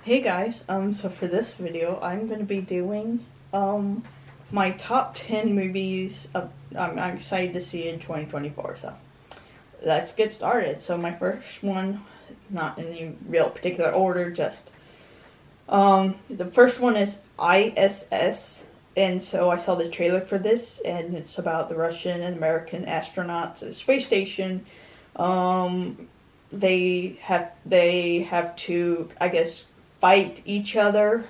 Hey guys, so for this video, I'm going to be doing, my top 10 movies I'm excited to see in 2024, so let's get started. So my first one, not in any real particular order, just, the first one is ISS, and so I saw the trailer for this, and it's about the Russian and American astronauts at a space station. They have to, I guess, fight each other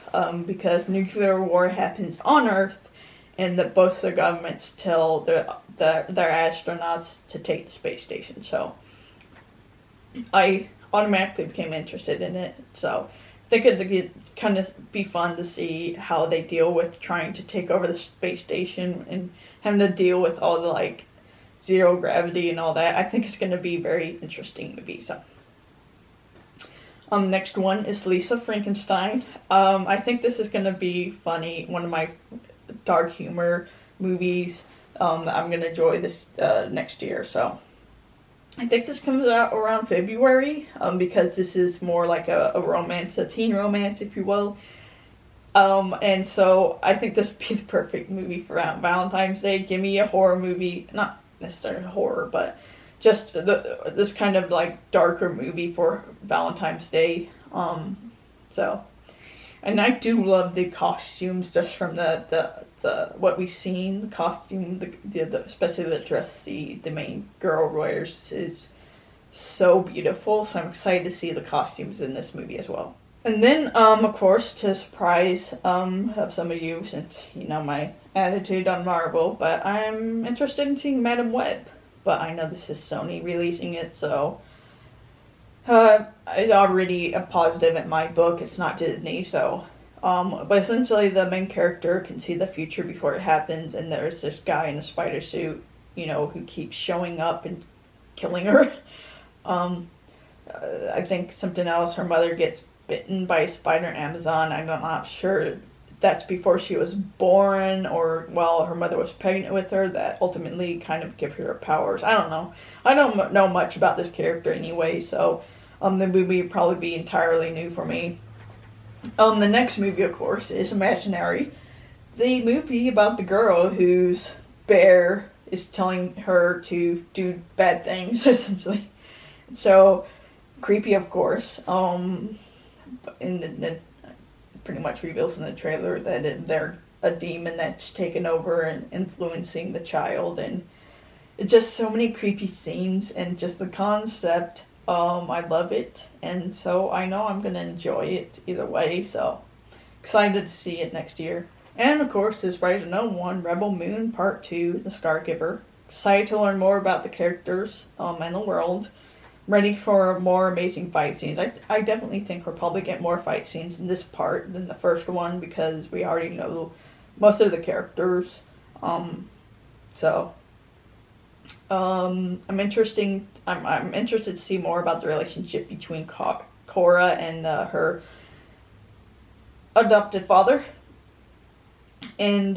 because nuclear war happens on Earth, and that both the governments tell their astronauts to take the space station. So I automatically became interested in it. So I think it'd kind of be fun to see how they deal with trying to take over the space station and having to deal with all the like zero gravity and all that. I think it's going to be a very interesting movie. So next one is Lisa Frankenstein. I think this is going to be funny, one of my dark humor movies that I'm going to enjoy this next year. So I think this comes out around February because this is more like a romance, a teen romance, if you will. And so I think this would be the perfect movie for Valentine's Day. Give me a horror movie, not necessarily horror, but just this kind of like darker movie for Valentine's Day. And I do love the costumes just from the what we've seen. The costume, especially the dress the main girl wears is so beautiful. So I'm excited to see the costumes in this movie as well. And then, of course, to surprise of some of you, since you know my attitude on Marvel, but I'm interested in seeing Madam Web. But I know this is Sony releasing it, so it's already a positive in my book. It's not Disney, so but essentially the main character can see the future before it happens, and there's this guy in a spider suit, you know, who keeps showing up and killing her. I think something else. Her mother gets bitten by a spider in Amazon. I'm not sure that's before she was born or while her mother was pregnant with her, that ultimately kind of give her powers. I don't know. I don't know much about this character anyway, so the movie would probably be entirely new for me. The next movie, of course, is Imaginary. The movie about the girl whose bear is telling her to do bad things, essentially. So, creepy, of course. And pretty much reveals in the trailer that they're a demon that's taken over and influencing the child, and it's just so many creepy scenes and just the concept. I love it, and so I know I'm gonna enjoy it either way, so excited to see it next year. And of course, there's Rise of No One, Rebel Moon Part 2, The Scargiver. Excited to learn more about the characters and the world. Ready for more amazing fight scenes. I definitely think we'll probably get more fight scenes in this part than the first one because we already know most of the characters. I'm interested to see more about the relationship between Cora and her adopted father, and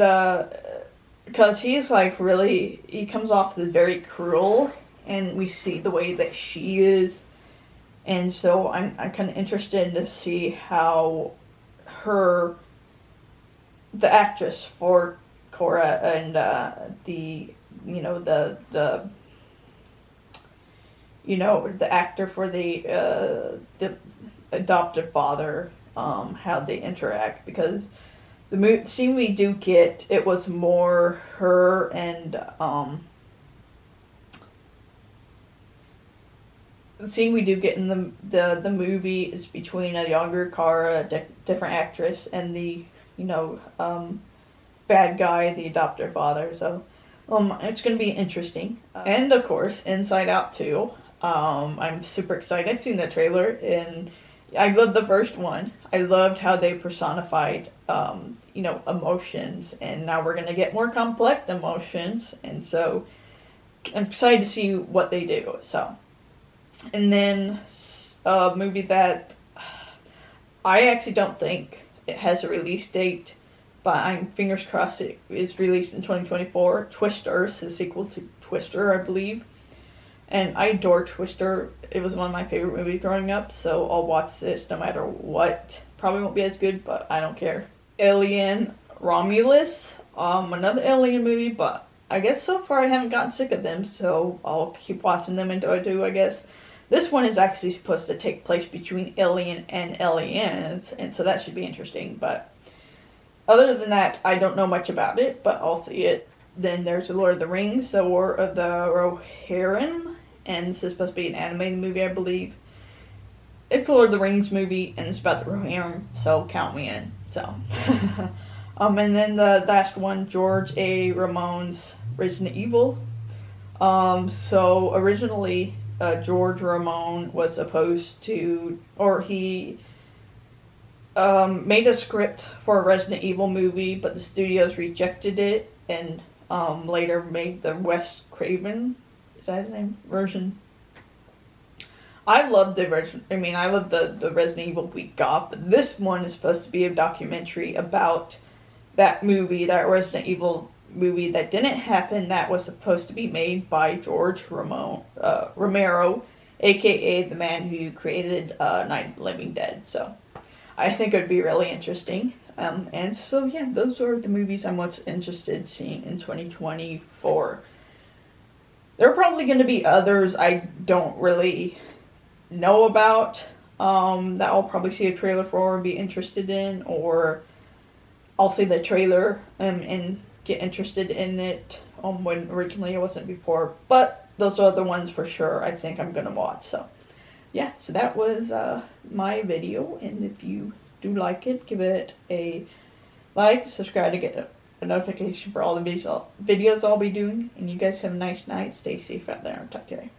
because he's like he comes off as very cruel. And we see the way that she is, and so I'm kind of interested to see how the actress for Cora and the actor for the adoptive father, how they interact, because the scene we do get, it was more her and the scene we do get in the movie is between a younger Cara, a different actress, and the bad guy, the adoptive father. So it's going to be interesting. And of course, Inside Out 2. I'm super excited. I've seen the trailer and I loved the first one. I loved how they personified emotions, and now we're going to get more complex emotions, and so I'm excited to see what they do. So. And then a movie that I actually don't think it has a release date, but I'm fingers crossed it is released in 2024. Twisters, the sequel to Twister, I believe. And I adore Twister. It was one of my favorite movies growing up, so I'll watch this no matter what Probably won't be as good, but I don't care. Alien Romulus, another Alien movie, but I guess so far I haven't gotten sick of them, so I'll keep watching them until I do, I guess. This one is actually supposed to take place between Alien and Aliens, and so that should be interesting, but other than that, I don't know much about it, but I'll see it. Then there's The Lord of the Rings, The War of the Rohirrim, and this is supposed to be an animated movie, I believe. It's the Lord of the Rings movie, and it's about the Rohirrim, so count me in. So, and then the last one, George A. Ramone's Resident Evil. So originally, George Ramone was supposed to, or he made a script for a Resident Evil movie, but the studios rejected it, and later made the Wes Craven, is that his name, version. I love the Resident Evil we got, but this one is supposed to be a documentary about that movie, that Resident Evil movie that didn't happen, that was supposed to be made by George Romero, aka the man who created Night of the Living Dead. So I think it would be really interesting. And so yeah, those are the movies I'm most interested in seeing in 2024. There are probably going to be others I don't really know about, that I'll probably see a trailer for and be interested in, or I'll see the trailer and get interested in it when originally I wasn't before. But those are the ones for sure I think I'm going to watch. So yeah, so that was my video, and if you do like it, give it a like, subscribe to get a notification for all the videos I'll be doing, and you guys have a nice night. Stay safe out there. I'll talk to you later.